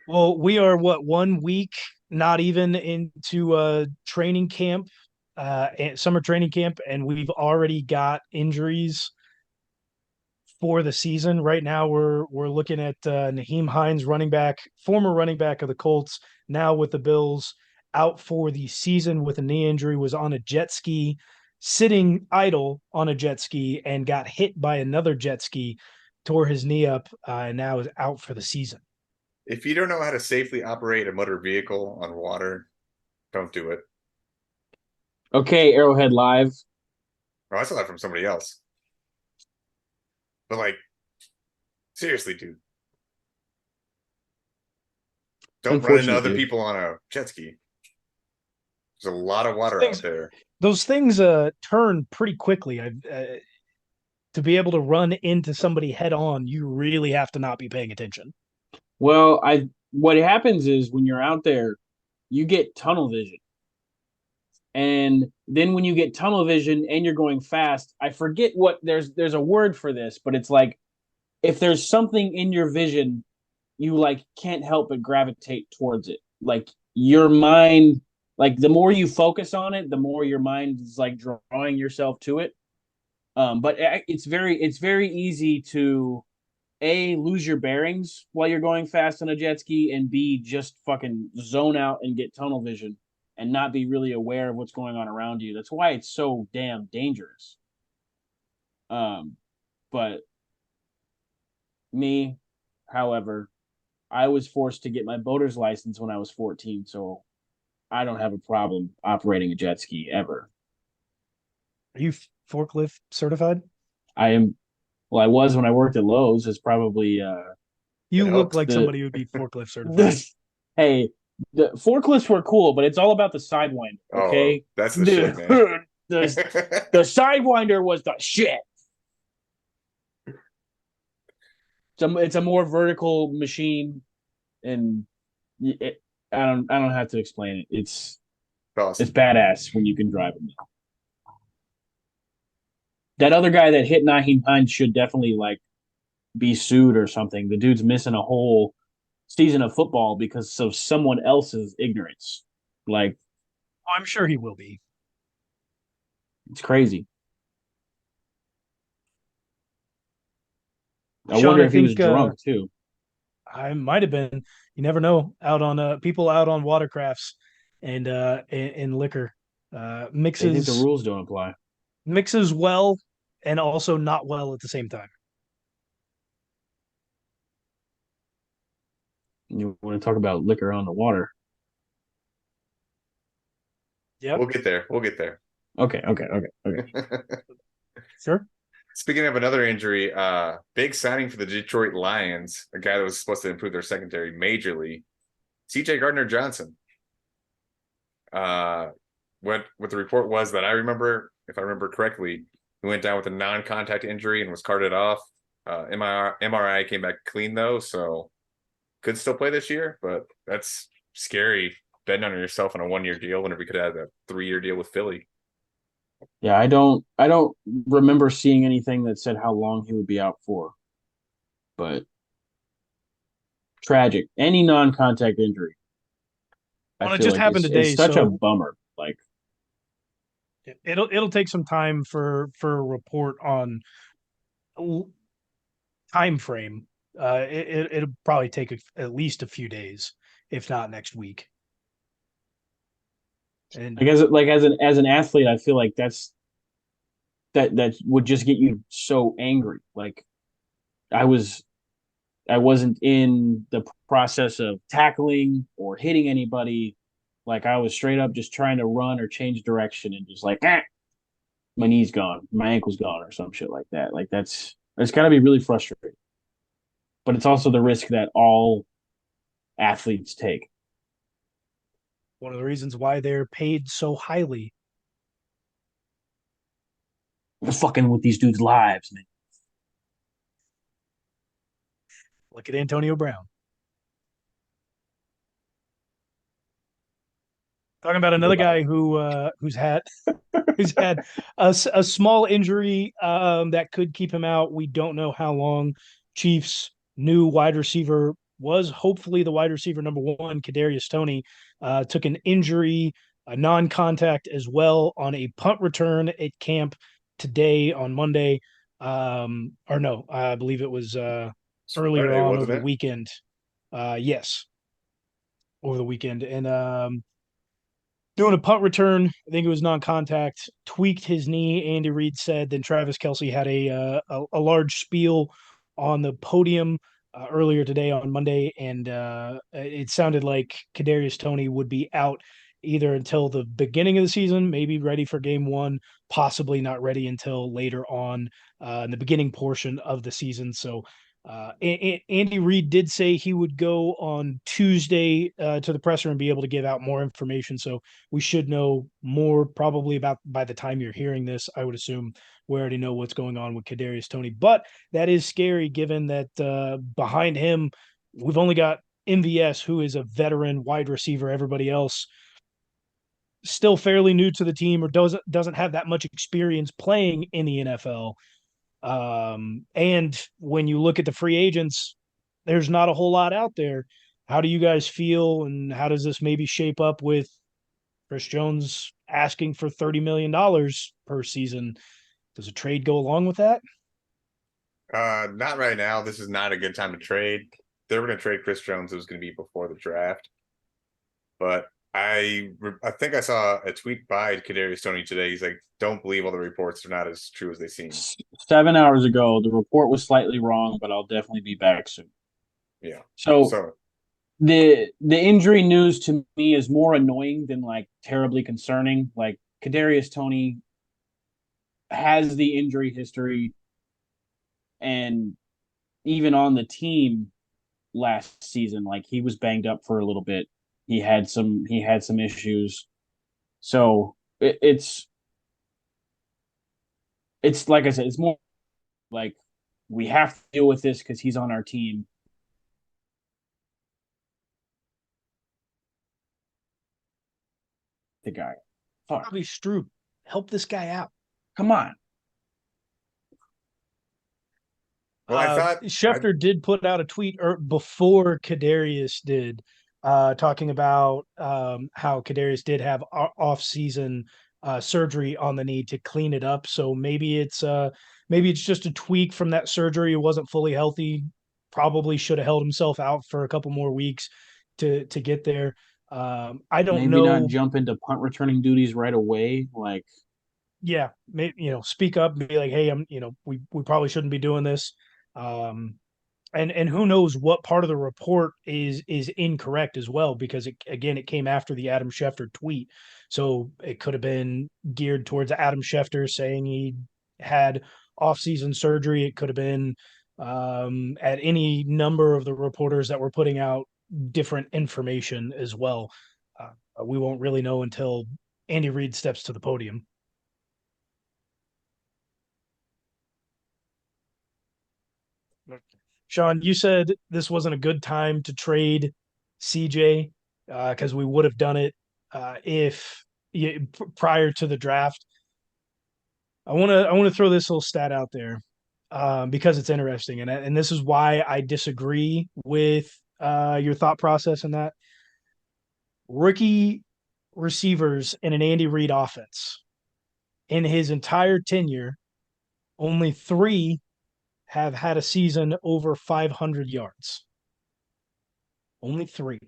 Well, we are what, 1 week, not even into training camp, summer training camp, and we've already got injuries for the season. Right now, we're looking at Naheem Hines, running back, former running back of the Colts, now with the Bills, out for the season with a knee injury. Was on a jet ski, sitting idle on a jet ski, and got hit by another jet ski, tore his knee up, and now is out for the season. If you don't know how to safely operate a motor vehicle on water, don't do it. Okay, Arrowhead Live. Oh, I saw that from somebody else. But like, seriously, dude, don't run into Unfortunate, other dude. people on a jet ski. There's a lot of water out Things there. those things turn pretty quickly. To be able to run into somebody head on, you really have to not be paying attention. Well, I what happens is when you're out there, you get tunnel vision. And then when you get tunnel vision and you're going fast, I forget what there's a word for this, but it's like if there's something in your vision, you like can't help but gravitate towards it. Like your mind, like the more you focus on it, the more your mind is like drawing yourself to it. But it's very easy to A, lose your bearings while you're going fast on a jet ski, and B, just fucking zone out and get tunnel vision and not be really aware of what's going on around you. That's why it's so damn dangerous. Um, but me, however, I was forced to get my boater's license when I was 14, so I don't have a problem operating a jet ski ever. Are you forklift certified? I am, well, I was when I worked at Lowe's. It's probably It You look helped. like the somebody who would be forklift certified. the hey, the forklifts were cool, but it's all about the sidewinder, Oh, okay? that's the shit, The man. the sidewinder was the shit. It's a more vertical machine, and I don't have to explain it. It's Awesome. badass when you can drive it. That other guy that hit Naheem Hines should definitely like be sued or something. The dude's missing a whole season of football because of someone else's ignorance. Like I'm sure he will be. it's crazy. I Sean, wonder I if he was think drunk too. I might have been. You never know. Out on people out on watercrafts and in liquor They think the mixes rules don't apply. mixes well and also not well at the same time. You want to talk about liquor on the water? Yep, We'll get there. We'll get there. Okay, okay, okay, okay. sure. Speaking of another injury, big signing for the Detroit Lions, a guy that was supposed to improve their secondary majorly, CJ Gardner Johnson. Uh, what the report was that I remember, if I remember correctly, he went down with a non-contact injury and was carted off. MRI came back clean though, so could still play this year, but that's scary betting on yourself on a 1 year deal whenever we could have a 3 year deal with Philly. Yeah, I don't remember seeing anything that said how long he would be out for, but tragic. Any non-contact injury, I Well, it feel just like happened is today, such a so bummer. Like it'll take some time for a report on time frame. It'll probably take at least a few days, if not next week. And as an athlete, I feel like that would just get you so angry. Like I was I wasn't in the process of tackling or hitting anybody. Like I was straight up just trying to run or change direction and just like my knee's gone, my ankle's gone, or some shit like that. Like that's gotta be really frustrating. But it's also the risk that all athletes take. one of the reasons why they're paid so highly. We're fucking with these dudes' lives, man. Look at Antonio Brown. Talking about No another doubt. guy who's had a small injury that could keep him out. We don't know how long. Chiefs new wide receiver was hopefully the wide receiver number one, Kadarius Toney, took an injury, a non-contact as well on a punt return at camp today on Monday. Or no, I believe it was earlier Friday, on wasn't over the it? weekend. Yes, over the weekend, and doing a punt return. I think it was non-contact. Tweaked his knee. Andy Reid said. Then Travis Kelce had a large spiel on the podium earlier today on Monday, and it sounded like Kadarius Toney would be out either until the beginning of the season, maybe ready for Game 1, possibly not ready until later on in the beginning portion of the season. So Andy Reid did say he would go on Tuesday to the presser and be able to give out more information. So we should know more probably about by the time you're hearing this. I would assume we already know what's going on with Kadarius Toney, but that is scary given that behind him we've only got MVS, who is a veteran wide receiver. Everybody else still fairly new to the team or doesn't have that much experience playing in the NFL. And when you look at the free agents, there's not a whole lot out there. How do you guys feel, and how does this maybe shape up with Chris Jones asking for $30 million per season? Does a trade go along with that? Not right now. This is not a good time to trade. They were going to trade Chris Jones. It was going to be before the draft, but I think I saw a tweet by Kadarius Toney today. He's like, "Don't believe all the reports; they're not as true as they seem." 7 hours ago, the report was slightly wrong, but I'll definitely be back soon. Yeah. So So the injury news to me is more annoying than like terribly concerning. Like Kadarius Toney has the injury history, and even on the team last season, like he was banged up for a little bit. He had some issues. So it's like I said, it's more like we have to deal with this because he's on our team. The guy, fuck, Probably Stroop. Help this guy out. come on. well, I thought Schefter did put out a tweet before Kadarius did, talking about how Kadarius did have off-season surgery on the knee to clean it up. So maybe it's just a tweak from that surgery. It wasn't fully healthy. Probably should have held himself out for a couple more weeks to get there. I don't Maybe not know. jump into punt returning duties right away. Like, Yeah, maybe, speak up and be like, hey, we probably shouldn't be doing this. Um, and who knows what part of the report is incorrect as well, because it came after the Adam Schefter tweet, so it could have been geared towards Adam Schefter saying he had off-season surgery. It could have been at any number of the reporters that were putting out different information as well. We won't really know until Andy Reid steps to the podium. Sean, you said this wasn't a good time to trade CJ because we would have done it if prior to the draft. I want to throw this little stat out there because it's interesting, and this is why I disagree with your thought process in that rookie receivers in an Andy Reid offense in his entire tenure, only three have had a season over 500 yards. Only three.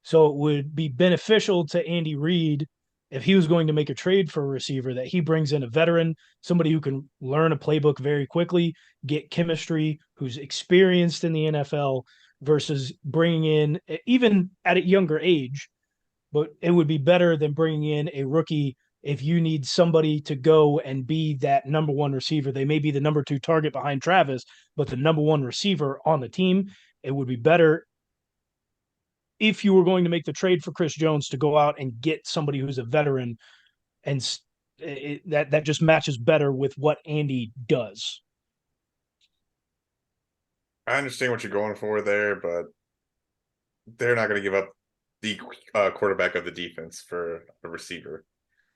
So it would be beneficial to Andy Reid if he was going to make a trade for a receiver that he brings in a veteran, somebody who can learn a playbook very quickly, get chemistry, who's experienced in the NFL versus bringing in, even at a younger age, but it would be better than bringing in a rookie if you need somebody to go and be that number one receiver. They may be the number two target behind Travis, but the number one receiver on the team. It would be better if you were going to make the trade for Chris Jones to go out and get somebody who's a veteran, and that just matches better with what Andy does. I understand what you're going for there, but they're not going to give up the quarterback of the defense for a receiver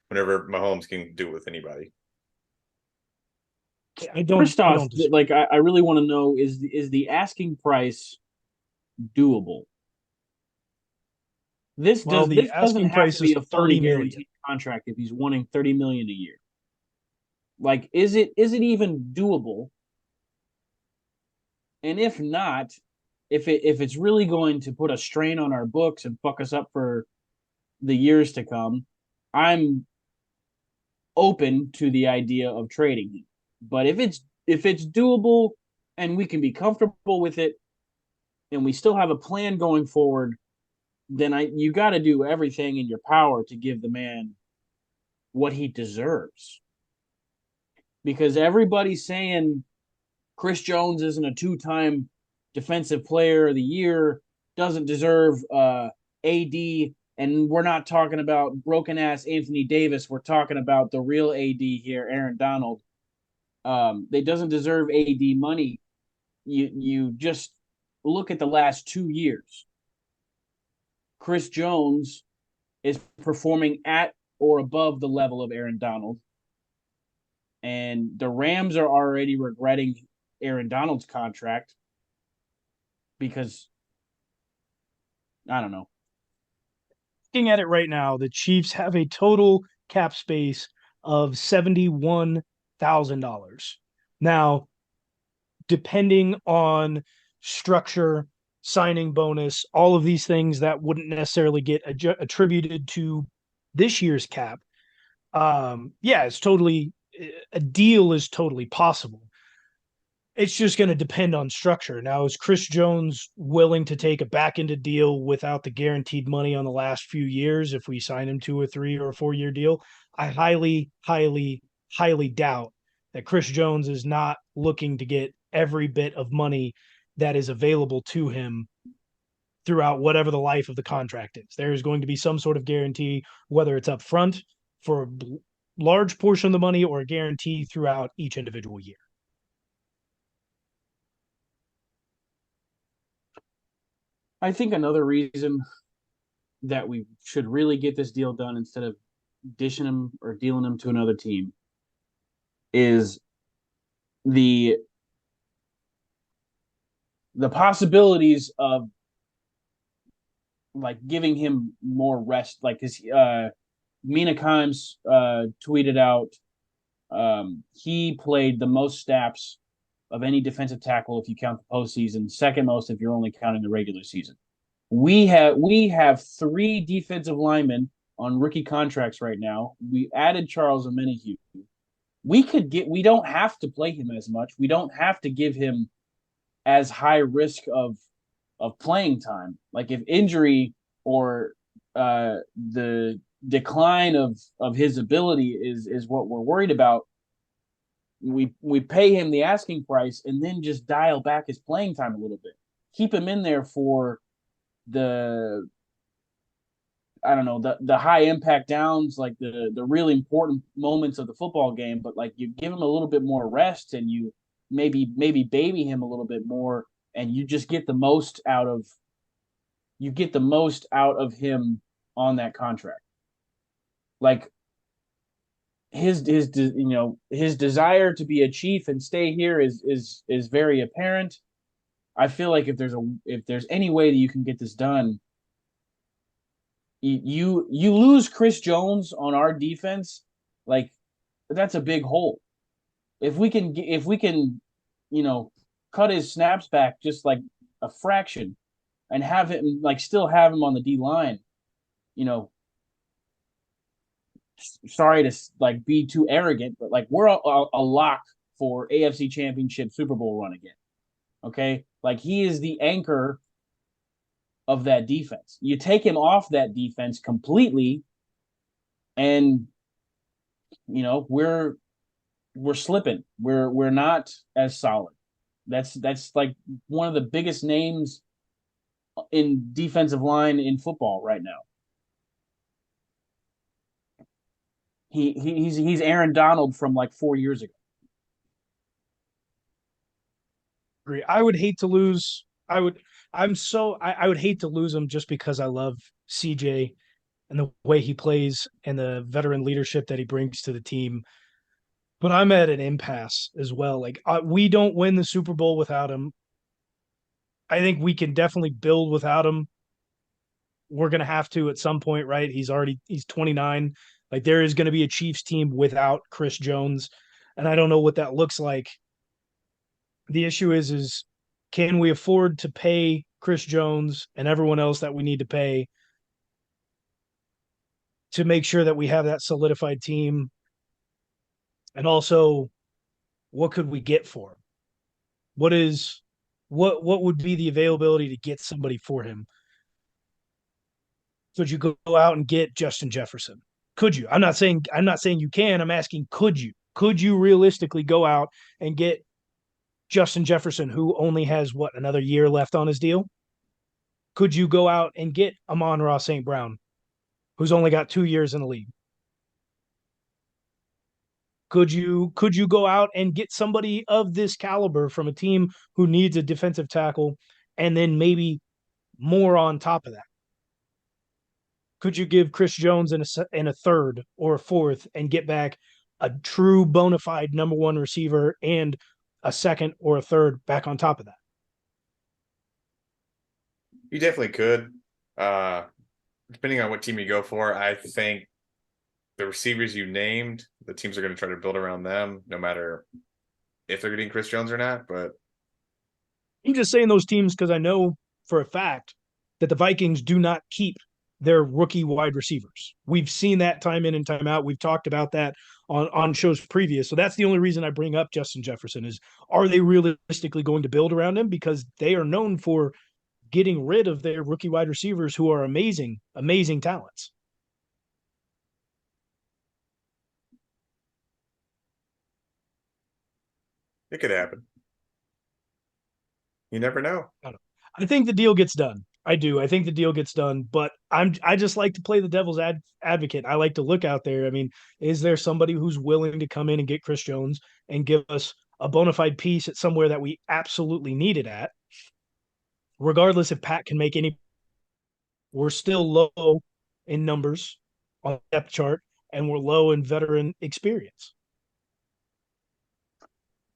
whenever Mahomes can do it with anybody. I First off, don't disagree. like I really want to know is the asking price doable? Well, the This doesn't asking have to price be is a fully 30 million. guaranteed contract if he's wanting 30 million a year. Like, is it even doable? And if not, if it's really going to put a strain on our books and fuck us up for the years to come, I'm open to the idea of trading him. But if it's doable and we can be comfortable with it and we still have a plan going forward, then you got to do everything in your power to give the man what he deserves. Because everybody's saying Chris Jones isn't a two-time defensive player of the year, doesn't deserve AD, and we're not talking about broken ass Anthony Davis. We're talking about the real AD here, Aaron Donald. They doesn't deserve AD money. You just look at the last 2 years. Chris Jones is performing at or above the level of Aaron Donald. And the Rams are already regretting Aaron Donald's contract because I don't know. Looking at it right now, the Chiefs have a total cap space of $71,000. Now, depending on structure, signing bonus, all of these things that wouldn't necessarily get attributed to this year's cap. Yeah, it's totally a deal is totally possible. It's just going to depend on structure. Now, is Chris Jones willing to take a back end deal without the guaranteed money on the last few years if we sign him to a 3 or 4 year deal? I highly, highly, highly doubt that Chris Jones is not looking to get every bit of money that is available to him throughout whatever the life of the contract is. There is going to be some sort of guarantee, whether it's up front for a large portion of the money or a guarantee throughout each individual year. I think another reason that we should really get this deal done instead of dishing him or dealing him to another team is the possibilities of like giving him more rest. Like his Mina Kimes tweeted out he played the most snaps of any defensive tackle if you count the postseason, second most if you're only counting the regular season. We have three defensive linemen on rookie contracts right now. We added Charles Omenihu. We don't have to play him as much. We don't have to give him as high risk of playing time. Like if injury or the decline of his ability is what we're worried about, we pay him the asking price and then just dial back his playing time a little bit. Keep him in there for the I don't know the high impact downs, like the really important moments of the football game. But like you give him a little bit more rest, and you maybe baby him a little bit more, and you just get the most out of him on that contract. Like his his desire to be a Chief and stay here is very apparent. I feel like if there's any way that you can get this done, you lose Chris Jones on our defense, like that's a big hole. If we can cut his snaps back just like a fraction and have him like still have him on the D line, sorry to like be too arrogant, but like we're a lock for AFC Championship Super Bowl run again. Okay, like he is the anchor of that defense. You take him off that defense completely, and we're slipping. We're not as solid. That's like one of the biggest names in defensive line in football right now. He's Aaron Donald from like 4 years ago. Agree. I would hate to lose. I would. I would hate to lose him just because I love CJ and the way he plays and the veteran leadership that he brings to the team. But I'm at an impasse as well. Like we don't win the Super Bowl without him. I think we can definitely build without him. We're gonna have to at some point, right? He's 29. Like there is gonna be a Chiefs team without Chris Jones, and I don't know what that looks like. The issue is can we afford to pay Chris Jones and everyone else that we need to pay to make sure that we have that solidified team? And also, what could we get for him? What is what would be the availability to get somebody for him? Could you go out and get Justin Jefferson? Could you? I'm not saying you can. I'm asking could you? Could you realistically go out and get Justin Jefferson, who only has what, another year left on his deal? Could you go out and get Amon-Ra St. Brown, who's only got 2 years in the league? Could you go out and get somebody of this caliber from a team who needs a defensive tackle, and then maybe more on top of that? Could you give Chris Jones in a third or a fourth and get back a true bona fide number one receiver and a second or a third back on top of that? You definitely could. Depending on what team you go for, I think the receivers you named, the teams are going to try to build around them, no matter if they're getting Chris Jones or not. But I'm just saying those teams because I know for a fact that the Vikings do not keep their rookie wide receivers. We've seen that time in and time out. We've talked about that on shows previous. So that's the only reason I bring up Justin Jefferson is, are they realistically going to build around him? Because they are known for getting rid of their rookie wide receivers who are amazing, amazing talents. it could happen. You never know. I think the deal gets done. I do. I think the deal gets done, but I just like to play the devil's advocate. I like to look out there. I mean, is there somebody who's willing to come in and get Chris Jones and give us a bona fide piece at somewhere that we absolutely need it at? Regardless if Pat can make any, we're still low in numbers on the depth chart, and we're low in veteran experience.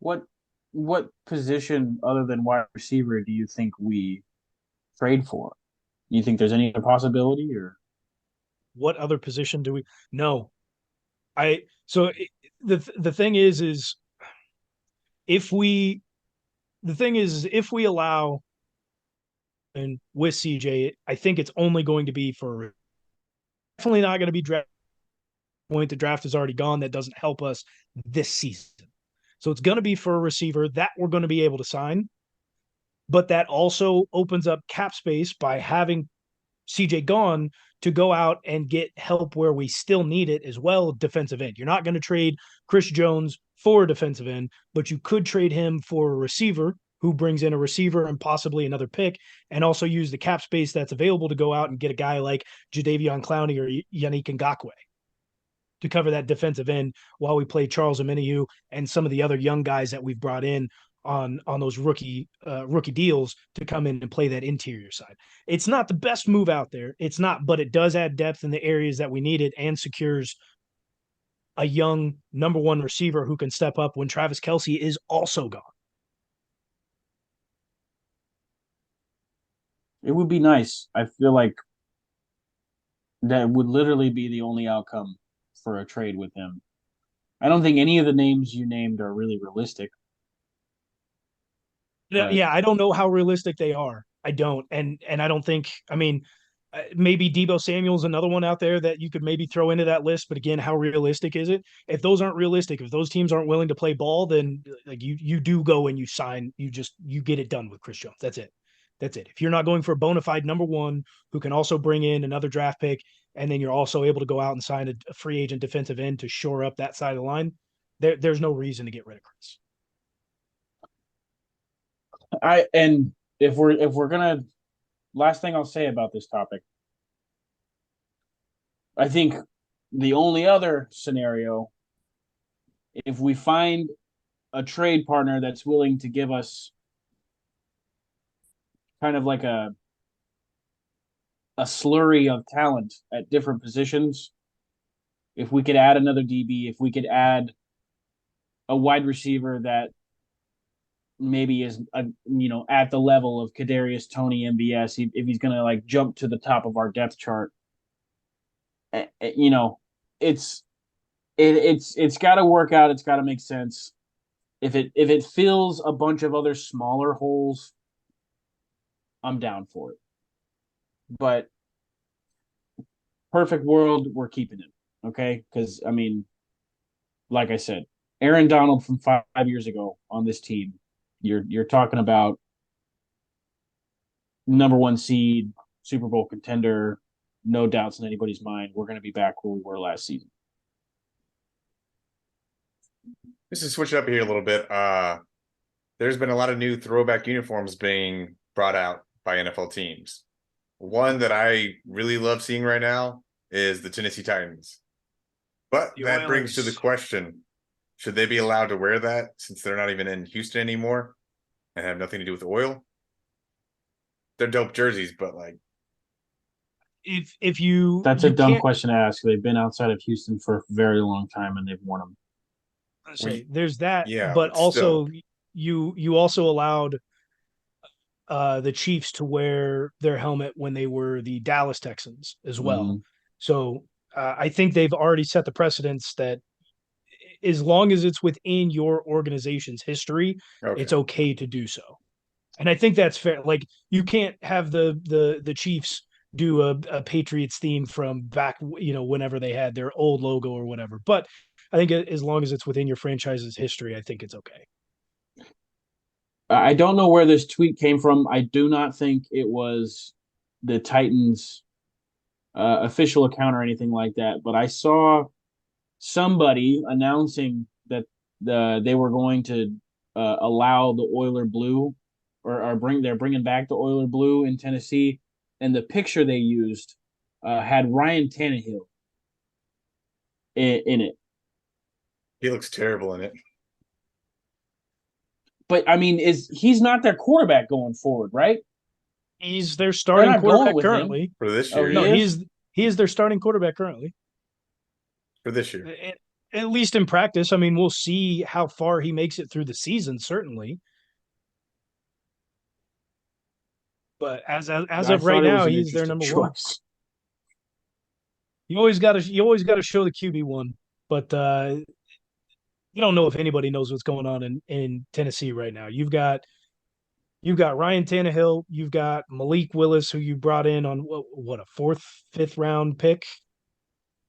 What position other than wide receiver do you think we trade for? Do you think there's any other possibility or What other position do we? No, I. So the thing is if we, the thing is if we allow and with CJ, I think it's only going to be for definitely not going to be draft point. The draft is already gone. That doesn't help us this season. So it's going to be for a receiver that we're going to be able to sign. But that also opens up cap space by having CJ gone to go out and get help where we still need it as well, defensive end. You're not going to trade Chris Jones for a defensive end, but you could trade him for a receiver who brings in a receiver and possibly another pick, and also use the cap space that's available to go out and get a guy like Jadeveon Clowney or Yannick Ngakoue to cover that defensive end while we play Charles Omenihu and some of the other young guys that we've brought in on those rookie deals to come in and play that interior side. It's not the best move out there. It's not, but it does add depth in the areas that we need it and secures a young number one receiver who can step up when Travis Kelce is also gone. it would be nice. I feel like that would literally be the only outcome for a trade with him. I don't think any of the names you named are really realistic. But Yeah, I don't know how realistic they are. I don't, and I don't think. I mean, maybe Deebo Samuel's another one out there that you could maybe throw into that list. But again, how realistic is it? If those aren't realistic, if those teams aren't willing to play ball, then like you do go and you sign. You get it done with Chris Jones. That's it. That's it. If you're not going for a bona fide number one who can also bring in another draft pick, and then you're also able to go out and sign a free agent defensive end to shore up that side of the line, there's no reason to get rid of Chris. and if we're gonna last thing I'll say about this topic, I think the only other scenario, if we find a trade partner that's willing to give us kind of like a slurry of talent at different positions, if we could add another DB, if we could add a wide receiver that maybe is at the level of Kadarius Toney MBS if he's gonna like jump to the top of our depth chart. You know, it's got to work out. It's got to make sense. If it fills a bunch of other smaller holes, I'm down for it. But perfect world, we're keeping it. Okay, because I mean, like I said, Aaron Donald from 5 years ago on this team. You're talking about number one seed, Super Bowl contender, no doubts in anybody's mind. We're going to be back where we were last season. Just to switch it up here a little bit, there's been a lot of new throwback uniforms being brought out by NFL teams. One that I really love seeing right now is the Tennessee Titans. But The that brings to the Oilers. question, should they be allowed to wear that since they're not even in Houston anymore and have nothing to do with oil? They're dope jerseys, but like, If you That's you a dumb can't question to ask. They've been outside of Houston for a very long time and they've won them. say there's that, yeah, but but still. also you also allowed the Chiefs to wear their helmet when they were the Dallas Texans as well. Mhm. So I think they've already set the precedence that as long as it's within your organization's history, Okay. it's okay to do so. And I think that's fair. Like you can't have the Chiefs do a Patriots theme from back, whenever they had their old logo or whatever. But I think as long as it's within your franchise's history, I think it's okay. I don't know where this tweet came from. I do not think it was the Titans official account or anything like that, but I saw somebody announcing that they were going to allow the Oiler blue or they're bringing back the Oiler blue in Tennessee, and the picture they used had Ryan Tannehill in it. He looks terrible in it. But I mean, he's not their quarterback going forward, right? He's their starting not going quarterback with him. currently. For this Oh, year. No, he yeah. is? he is their starting quarterback currently. For this year. At least in practice. I mean, we'll see how far he makes it through the season, certainly. But as I of right thought it was now, an he's their interesting number one. choice. You always got to show the QB1, but you don't know if anybody knows what's going on in Tennessee right now. You've got Ryan Tannehill, you've got Malik Willis, who you brought in on what a fourth, fifth round pick.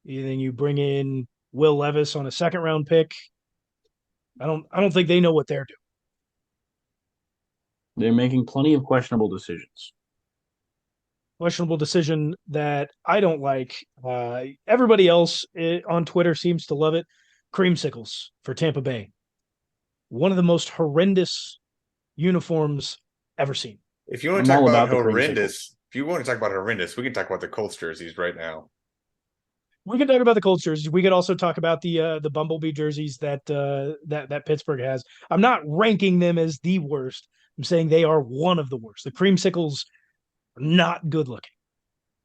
And then you bring in Will Levis on a second round pick. I don't think they know what they're doing. They're making plenty of questionable decisions. Questionable decision that I don't like. Everybody else on Twitter seems to love it. Creamsicles for Tampa Bay. One of the most horrendous uniforms ever seen. If you want I'm to talk all about about the horrendous, if you want to talk about horrendous, we can talk about the Colts jerseys right now. We can talk about the Colts jerseys. We could also talk about the Bumblebee jerseys that Pittsburgh has. I'm not ranking them as the worst. I'm saying they are one of the worst. The creamsicles are not good looking.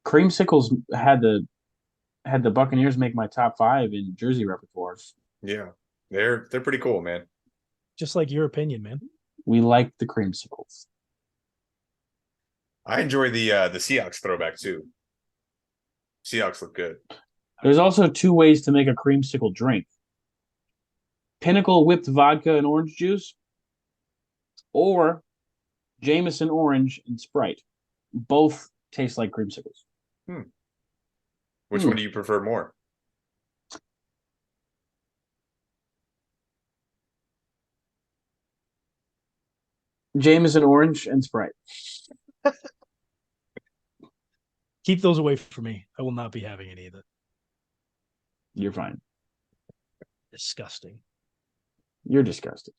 Creamsicles had the Buccaneers make my top 5 in jersey repertoires. Yeah. They're pretty cool, man. Just like your opinion, man. We like the creamsicles. I enjoy the Seahawks throwback too. Seahawks look good. There's also 2 ways to make a creamsicle drink. Pinnacle whipped vodka and orange juice, or Jameson orange and Sprite. Both taste like creamsicles. Which one do you prefer more? Jameson orange and Sprite. Keep those away from me. I will not be having any of that. You're fine. Disgusting. You're disgusting.